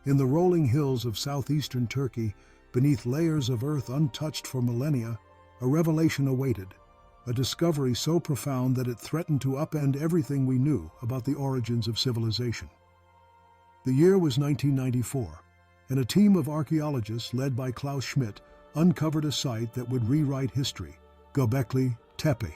In the rolling hills of southeastern Turkey, beneath layers of earth untouched for millennia, a revelation awaited, a discovery so profound that it threatened to upend everything we knew about the origins of civilization. The year was 1994, and a team of archaeologists led by Klaus Schmidt uncovered a site that would rewrite history, Göbekli Tepe.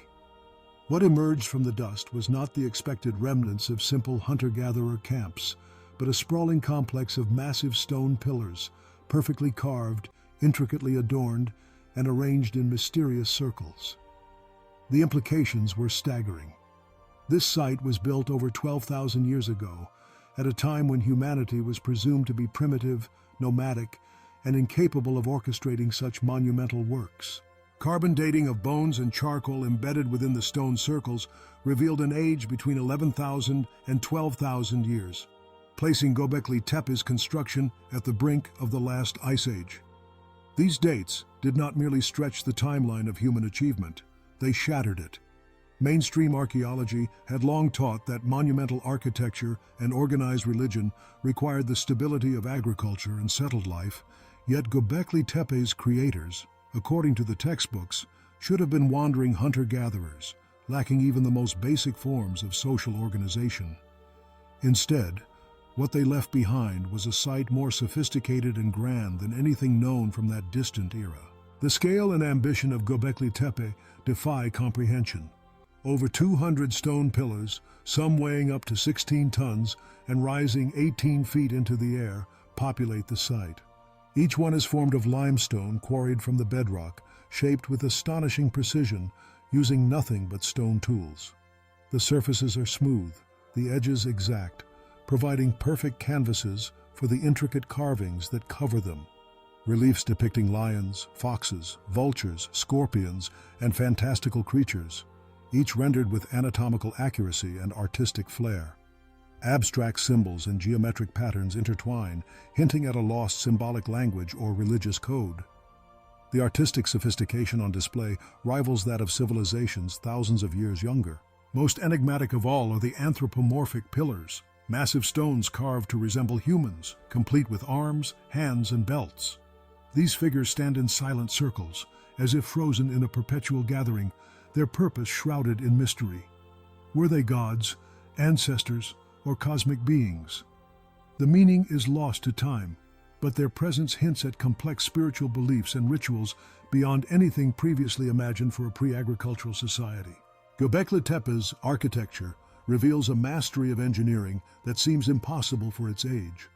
What emerged from the dust was not the expected remnants of simple hunter-gatherer camps, but a sprawling complex of massive stone pillars, perfectly carved, intricately adorned, and arranged in mysterious circles. The implications were staggering. This site was built over 12,000 years ago, at a time when humanity was presumed to be primitive, nomadic, and incapable of orchestrating such monumental works. Carbon dating of bones and charcoal embedded within the stone circles revealed an age between 11,000 and 12,000 years, placing Göbekli Tepe's construction at the brink of the last ice age. These dates did not merely stretch the timeline of human achievement, they shattered it. Mainstream archaeology had long taught that monumental architecture and organized religion required the stability of agriculture and settled life, yet Göbekli Tepe's creators, according to the textbooks, should have been wandering hunter-gatherers, lacking even the most basic forms of social organization. Instead, what they left behind was a site more sophisticated and grand than anything known from that distant era. The scale and ambition of Göbekli Tepe defy comprehension. Over 200 stone pillars, some weighing up to 16 tons and rising 18 feet into the air, populate the site. Each one is formed of limestone quarried from the bedrock, shaped with astonishing precision, using nothing but stone tools. The surfaces are smooth, the edges exact, providing perfect canvases for the intricate carvings that cover them. Reliefs depicting lions, foxes, vultures, scorpions, and fantastical creatures, each rendered with anatomical accuracy and artistic flair. Abstract symbols and geometric patterns intertwine, hinting at a lost symbolic language or religious code. The artistic sophistication on display rivals that of civilizations thousands of years younger. Most enigmatic of all are the anthropomorphic pillars, massive stones carved to resemble humans, complete with arms, hands, and belts. These figures stand in silent circles, as if frozen in a perpetual gathering, their purpose shrouded in mystery. Were they gods, ancestors, or cosmic beings? The meaning is lost to time, but their presence hints at complex spiritual beliefs and rituals beyond anything previously imagined for a pre-agricultural society. Göbekli Tepe's architecture reveals a mastery of engineering that seems impossible for its age.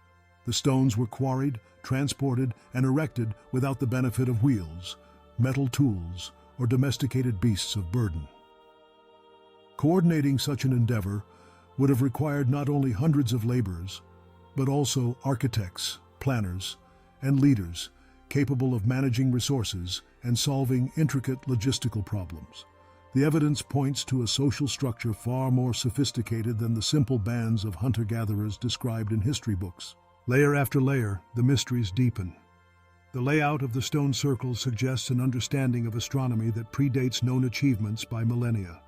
The stones were quarried, transported, and erected without the benefit of wheels, metal tools, or domesticated beasts of burden. Coordinating such an endeavor would have required not only hundreds of laborers, but also architects, planners, and leaders capable of managing resources and solving intricate logistical problems. The evidence points to a social structure far more sophisticated than the simple bands of hunter-gatherers described in history books. Layer after layer, the mysteries deepen. The layout of the stone circles suggests an understanding of astronomy that predates known achievements by millennia.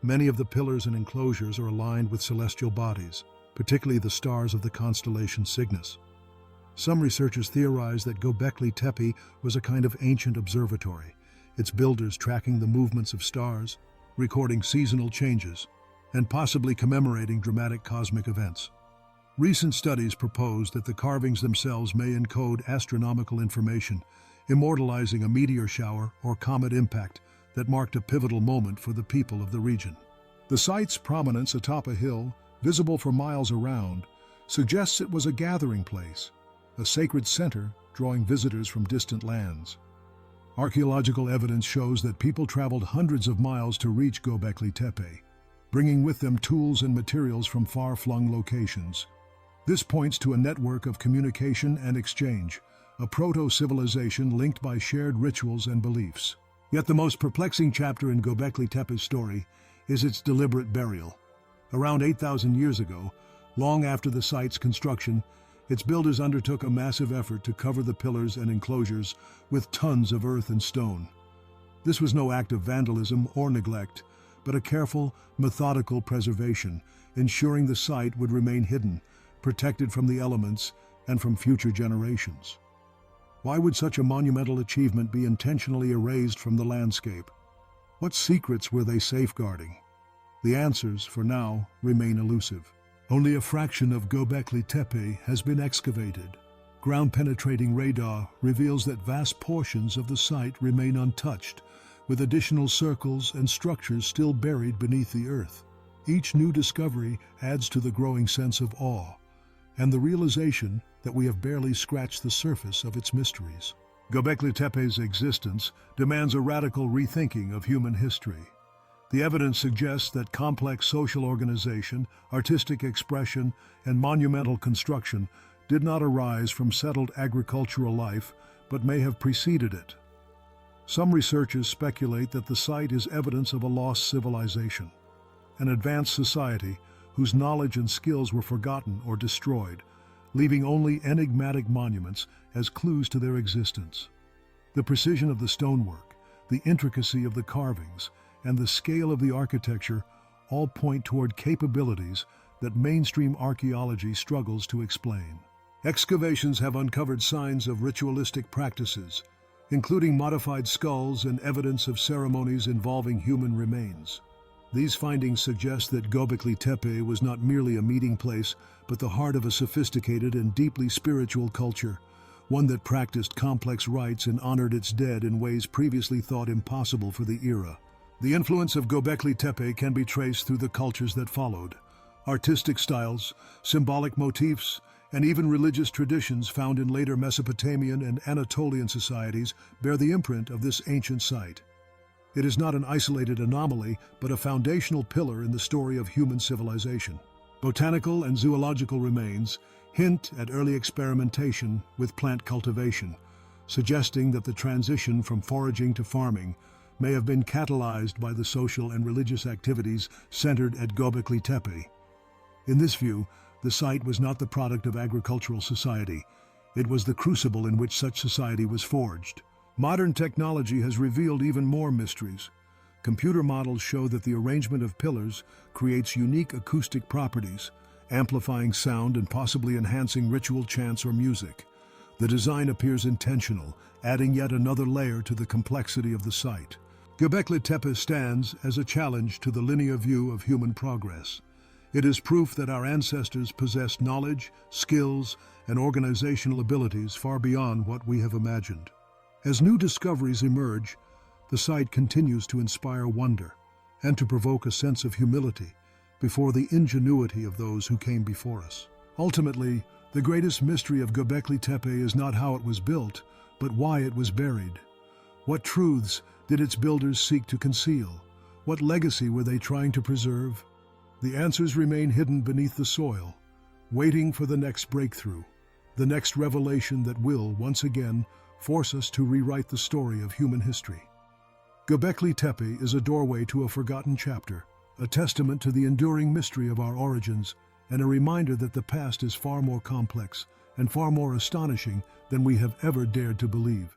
Many of the pillars and enclosures are aligned with celestial bodies, particularly the stars of the constellation Cygnus. Some researchers theorize that Göbekli Tepe was a kind of ancient observatory, its builders tracking the movements of stars, recording seasonal changes, and possibly commemorating dramatic cosmic events. Recent studies propose that the carvings themselves may encode astronomical information, immortalizing a meteor shower or comet impact that marked a pivotal moment for the people of the region. The site's prominence atop a hill, visible for miles around, suggests it was a gathering place, a sacred center drawing visitors from distant lands. Archaeological evidence shows that people traveled hundreds of miles to reach Göbekli Tepe, bringing with them tools and materials from far-flung locations. This points to a network of communication and exchange, a proto-civilization linked by shared rituals and beliefs. Yet the most perplexing chapter in Göbekli Tepe's story is its deliberate burial. Around 8,000 years ago, long after the site's construction, its builders undertook a massive effort to cover the pillars and enclosures with tons of earth and stone. This was no act of vandalism or neglect, but a careful, methodical preservation, ensuring the site would remain hidden, protected from the elements, and from future generations. Why would such a monumental achievement be intentionally erased from the landscape? What secrets were they safeguarding? The answers, for now, remain elusive. Only a fraction of Göbekli Tepe has been excavated. Ground-penetrating radar reveals that vast portions of the site remain untouched, with additional circles and structures still buried beneath the earth. Each new discovery adds to the growing sense of awe, and the realization that we have barely scratched the surface of its mysteries. Göbekli Tepe's existence demands a radical rethinking of human history. The evidence suggests that complex social organization, artistic expression, and monumental construction did not arise from settled agricultural life, but may have preceded it. Some researchers speculate that the site is evidence of a lost civilization, an advanced society whose knowledge and skills were forgotten or destroyed, leaving only enigmatic monuments as clues to their existence. The precision of the stonework, the intricacy of the carvings, and the scale of the architecture all point toward capabilities that mainstream archaeology struggles to explain. Excavations have uncovered signs of ritualistic practices, including modified skulls and evidence of ceremonies involving human remains. These findings suggest that Göbekli Tepe was not merely a meeting place, but the heart of a sophisticated and deeply spiritual culture, one that practiced complex rites and honored its dead in ways previously thought impossible for the era. The influence of Göbekli Tepe can be traced through the cultures that followed. Artistic styles, symbolic motifs, and even religious traditions found in later Mesopotamian and Anatolian societies bear the imprint of this ancient site. It is not an isolated anomaly, but a foundational pillar in the story of human civilization. Botanical and zoological remains hint at early experimentation with plant cultivation, suggesting that the transition from foraging to farming may have been catalyzed by the social and religious activities centered at Göbekli Tepe. In this view, the site was not the product of agricultural society. It was the crucible in which such society was forged. Modern technology has revealed even more mysteries. Computer models show that the arrangement of pillars creates unique acoustic properties, amplifying sound and possibly enhancing ritual chants or music. The design appears intentional, adding yet another layer to the complexity of the site. Göbekli Tepe stands as a challenge to the linear view of human progress. It is proof that our ancestors possessed knowledge, skills, and organizational abilities far beyond what we have imagined. As new discoveries emerge, the site continues to inspire wonder and to provoke a sense of humility before the ingenuity of those who came before us. Ultimately, the greatest mystery of Göbekli Tepe is not how it was built, but why it was buried. What truths did its builders seek to conceal? What legacy were they trying to preserve? The answers remain hidden beneath the soil, waiting for the next breakthrough, the next revelation that will, once again, force us to rewrite the story of human history. Göbekli Tepe is a doorway to a forgotten chapter, a testament to the enduring mystery of our origins, and a reminder that the past is far more complex and far more astonishing than we have ever dared to believe.